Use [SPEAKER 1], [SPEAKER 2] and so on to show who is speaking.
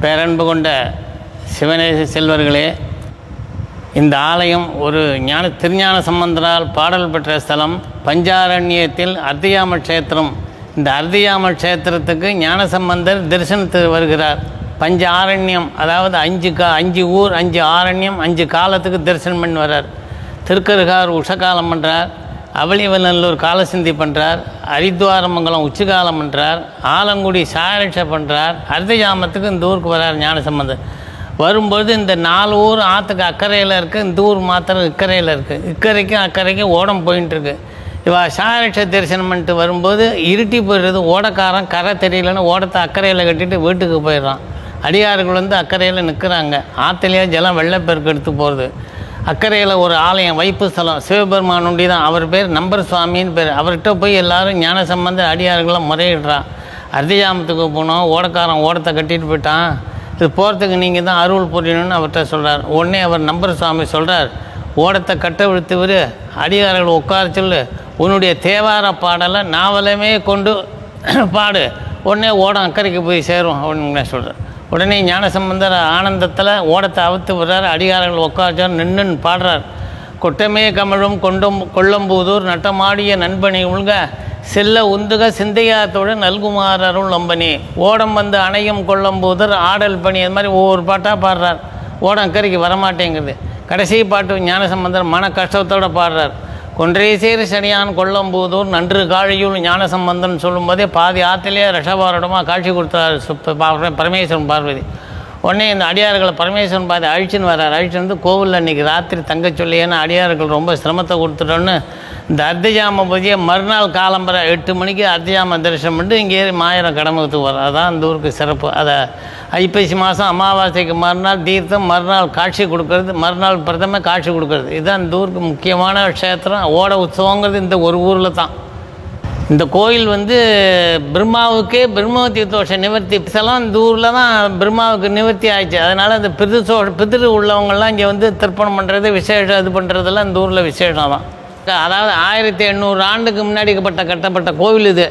[SPEAKER 1] பேரன்பு கொண்ட சிவநேச செல்வர்களே, இந்த ஆலயம் ஒரு திருஞான சம்பந்தரால் பாடல் பெற்ற ஸ்தலம். பஞ்சாரண்யத்தில் அர்த்தியாம க்ஷேத்திரம். இந்த அர்த்தியாம க்ஷேத்திரத்துக்கு ஞானசம்பந்தர் தரிசனத்துக்கு வருகிறார். பஞ்ச ஆரண்யம், அதாவது 5 ஊர், 5 ஆரண்யம், 5 காலத்துக்கு தரிசனம் பண்ணி வர்றார். திருக்கருகார் உஷகாலம் பண்ணுறார், அவளிவநல்லூர் காலசிந்தி பண்ணுறார், ஹரித்வாரமங்கலம் உச்சிகாலம் பண்ணுறார், ஆலங்குடி சாயரட்சை பண்ணுறார். அர்த்தஜாமத்துக்கு இந்த ஊருக்கு வர்றார் ஞானசம்பந்தர். வரும்போது இந்த 4 ஊர் ஆற்றுக்கு அக்கறையில் இருக்குது, இந்த ஊர் மாத்திரம் இக்கரையில் இருக்குது. இக்கரைக்கும் அக்கறைக்கும் ஓடம் போயின்ட்டுருக்கு. சாயரட்சை தரிசனம் பண்ணிட்டு வரும்போது இருட்டி போயிடுறது. ஓடக்காரன் கரை தெரியலன்னு ஓடத்தை அக்கறையில் கட்டிட்டு வீட்டுக்கு போயிடுறான். அடியார்கள் வந்து அக்கறையில் நிற்கிறாங்க. ஆற்றுலையே ஜலம் வெள்ளப்பெருக்கு எடுத்து போகிறது. அக்கறையில் ஒரு ஆலயம், வைப்பு ஸ்தலம், சிவபெருமானுண்டி தான். அவர் பேர் நம்பர் சுவாமின்னு பேர். அவர்கிட்ட போய் எல்லோரும் ஞானசம்பந்த அடியார்களாம் முறையிடுறான். அர்த்திஜாமத்துக்கு போனோம், ஓடக்காரன் ஓடத்தை கட்டிட்டு போயிட்டான், இது போகிறதுக்கு நீங்கள் தான் அருள் புரியணும்னு அவர்கிட்ட சொல்கிறார். உடனே அவர் நம்பர் சுவாமி சொல்கிறார், ஓடத்தை கட்ட விழுத்துவர், அடியார்கள் உட்கார சொல்லு, உன்னுடைய தேவார பாடலை நாவலமே கொண்டு பாடு, உடனே ஓடம் அக்கறைக்கு போய் சேரும் அப்படின்னு சொல்கிறார். உடனே ஞானசம்பந்தர் ஆனந்தத்தில் ஓடத்தை அவுத்து விடுறார். அடியார்கள் உட்காச்சார், நின்று பாடுறார். கொட்டமே கமழும் கொள்ளம்பூதூர் நட்டமாடிய நண்பனி உள்க செல்ல உந்துக சிந்தையாத்தோடு நல்குமார் அருள் நம்பனி. ஓடம் வந்து அணையும் கொள்ளம்பூதர் ஆடல் பணி, அது மாதிரி ஒவ்வொரு பாட்டாக பாடுறார். ஓடம் அக்கறைக்கு வரமாட்டேங்குது. கடைசி பாட்டு ஞானசம்பந்தர் மன கஷ்டத்தோடு பாடுறார். கொன்றேசேர் சனியான் கொள்ளம்பூதூர் நன்று காழியுள் ஞானசம்பந்தன் சொல்லும்போதே பாதி ஆற்றிலேயே ரிஷபாரடமாக காட்சி கொடுத்தார் பரமேஸ்வரன் பார்வதி. உடனே இந்த அடியார்களை பரமேஸ்வரன் பாதி அழிச்சுன்னு வர்றார். அழிச்சு வந்து கோவிலில் அன்றைக்கி ராத்திரி தங்க சொல்லியேன்னு அடியார்கள் ரொம்ப சிரமத்தை கொடுத்துட்டோன்னு இந்த அர்த்தஜாம பூஜையை மறுநாள் காலம்பரை 8 மணிக்கு அர்த்தஜாம தரிசனம் பண்ணிட்டு இங்கே மாயிரம் கடமுகத்துக்கு வரும். அதுதான் இந்த ஊருக்கு சிறப்பு. அதை ஐப்பசி மாதம் அமாவாசைக்கு மறுநாள் தீர்த்தம், மறுநாள் காட்சி கொடுக்கறது, மறுநாள் பிரதம காட்சி கொடுக்கறது. இதுதான் இந்த ஊருக்கு முக்கியமான க்ஷேத்திரம். ஓட உற்சவங்கிறது இந்த ஒரு ஊரில் தான். இந்த கோயில் வந்து பிரம்மாவுக்கே பிரம்மவதி தோஷ நிவர்த்தி ஸ்தலம். இந்த ஊரில் தான் பிரம்மாவுக்கு நிவர்த்தி ஆயிடுச்சு. அதனால் இந்த பிதிரு உள்ளவங்கள்லாம் இங்கே வந்து திருப்பணம் பண்ணுறது விசேஷம், இது பண்ணுறதெல்லாம் இந்த ஊரில் விசேஷம் தான். அதாவது 1800 ஆண்டுக்கு முன்னாடி கட்டப்பட்ட கோவில் இது.